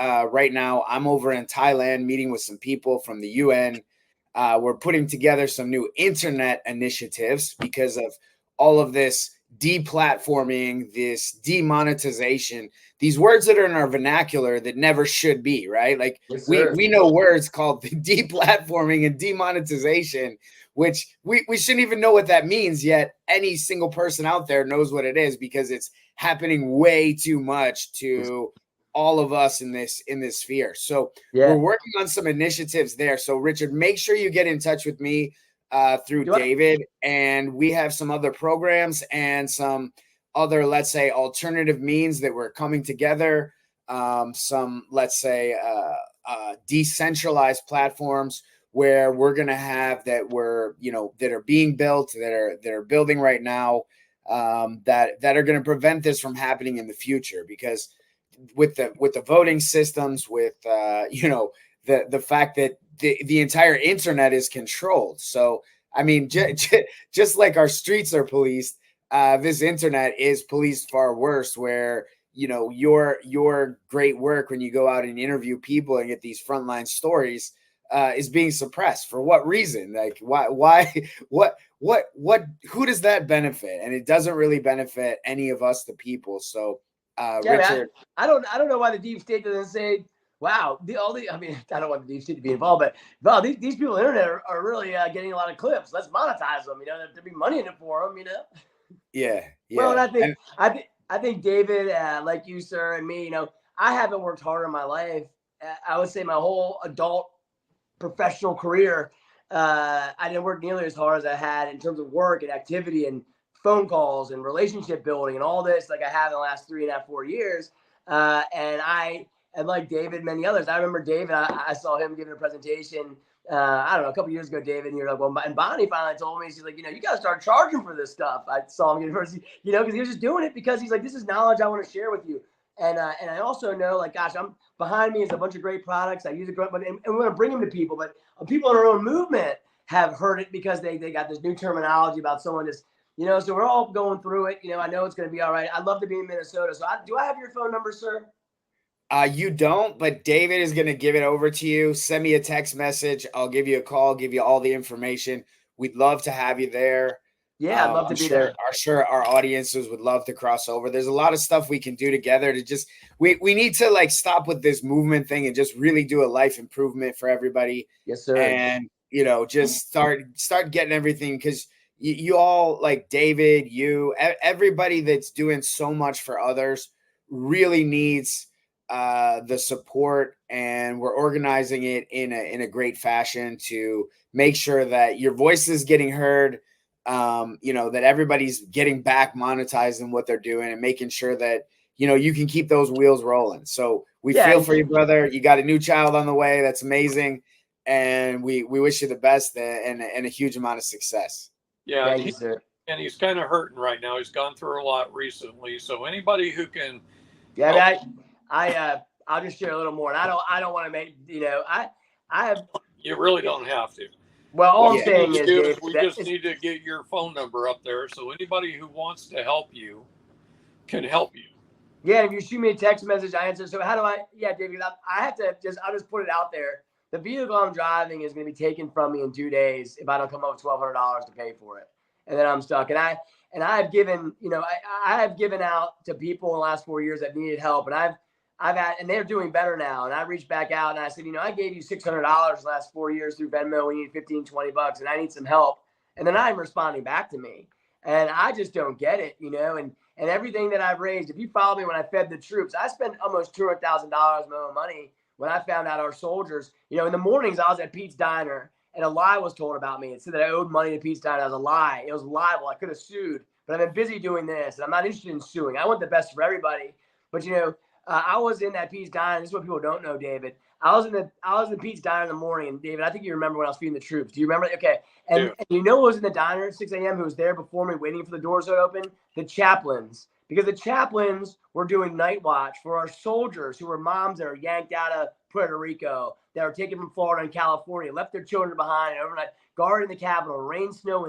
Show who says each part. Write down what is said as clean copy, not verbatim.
Speaker 1: right now. I'm over in Thailand meeting with some people from the UN. We're putting together some new internet initiatives because of all of this deplatforming, this demonetization, these words that are in our vernacular that never should be, right? Like
Speaker 2: Yes,
Speaker 1: we know words called deplatforming and demonetization, which we shouldn't even know what that means, yet any single person out there knows what it is because it's happening way too much to all of us in this sphere. So we're working on some initiatives there. So Richard, make sure you get in touch with me through David, and we have some other programs and some other, let's say, alternative means that we're coming together. Some, let's say, decentralized platforms where we're going to have that that are being built, that are building right now, that are going to prevent this from happening in the future. Because with the voting systems, with the fact that the entire internet is controlled. So I mean, just like our streets are policed, this internet is policed far worse. Where your great work when you go out and interview people and get these frontline stories is being suppressed. For what reason? Like why what who does that benefit? And it doesn't really benefit any of us, the people. So Richard,
Speaker 2: I don't know why the deep state doesn't say, wow, I mean, I don't want the deep state to be involved, but wow, these people on the internet are really getting a lot of clips. Let's monetize them. There'd be money in it for them.
Speaker 1: Yeah.
Speaker 2: Well, and I think David, like you, sir, and me, I haven't worked harder in my life. I would say my whole adult professional career, I didn't work nearly as hard as I had in terms of work and activity and phone calls and relationship building and all this, like I have in the last 3.5, 4 years. And like David and many others, I remember David, I saw him giving a presentation, I don't know, a couple years ago, David, and you're like, well, and Bonnie finally told me, she's like, you got to start charging for this stuff. I saw him because he was just doing it because he's like, this is knowledge I want to share with you. And I also know, like, gosh, I'm behind me is a bunch of great products. I use it, and we're going to bring them to people. But people in our own movement have heard it because they got this new terminology about someone just, so we're all going through it. I know it's going to be all right. I'd love to be in Minnesota. So do I have your phone number, sir?
Speaker 1: You don't, but David is going to give it over to you. Send me a text message. I'll give you a call, give you all the information. We'd love to have you there.
Speaker 2: Yeah, I'd love to be there.
Speaker 1: I'm sure our audiences would love to cross over. There's a lot of stuff we can do together to just, we need to like stop with this movement thing and just really do a life improvement for everybody.
Speaker 2: Yes, sir.
Speaker 1: And, just start getting everything, because you all, like David, everybody that's doing so much for others really needs the support, and we're organizing it in a great fashion to make sure that your voice is getting heard, that everybody's getting back monetized in what they're doing, and making sure that you can keep those wheels rolling. So we feel for you, brother. You got a new child on the way. That's amazing, and we wish you the best and a huge amount of success.
Speaker 3: Yeah,
Speaker 2: thank you, sir.
Speaker 3: And he's kind of hurting right now. He's gone through a lot recently. So anybody who can,
Speaker 2: I'll just share a little more. And I don't want to make, I have.
Speaker 3: You really don't have to.
Speaker 2: Well, all I'm saying is, Dave,
Speaker 3: we just need to get your phone number up there so anybody who wants to help you can help you.
Speaker 2: Yeah, if you shoot me a text message, I answer. So how do I? Yeah, David, I have to I'll just put it out there. The vehicle I'm driving is going to be taken from me in 2 days if I don't come up with $1,200 to pay for it, and then I'm stuck. And I have given, I have given out to people in the last 4 years that needed help, and I've had, and they're doing better now. And I reached back out and I said, I gave you $600 the last 4 years through Venmo. We need 15, 20 bucks, and I need some help. And they're not even responding back to me. And I just don't get it, and everything that I've raised. If you follow me when I fed the troops, I spent almost $200,000 of my own money when I found out our soldiers, in the mornings I was at Pete's Diner and a lie was told about me. It said that I owed money to Pete's Diner. That was a lie. It was liable. I could have sued, but I've been busy doing this, and I'm not interested in suing. I want the best for everybody. But, I was in that Pete's Diner. This is what people don't know, David. I was in Pete's Diner in the morning, and David, I think you remember when I was feeding the troops. Do you remember? Okay. And you know who was in the diner at 6 a.m. who was there before me waiting for the doors to open? The chaplains. Because the chaplains were doing night watch for our soldiers who were moms that are yanked out of Puerto Rico, that were taken from Florida and California, left their children behind, and overnight guarding the Capitol, rain, snow, and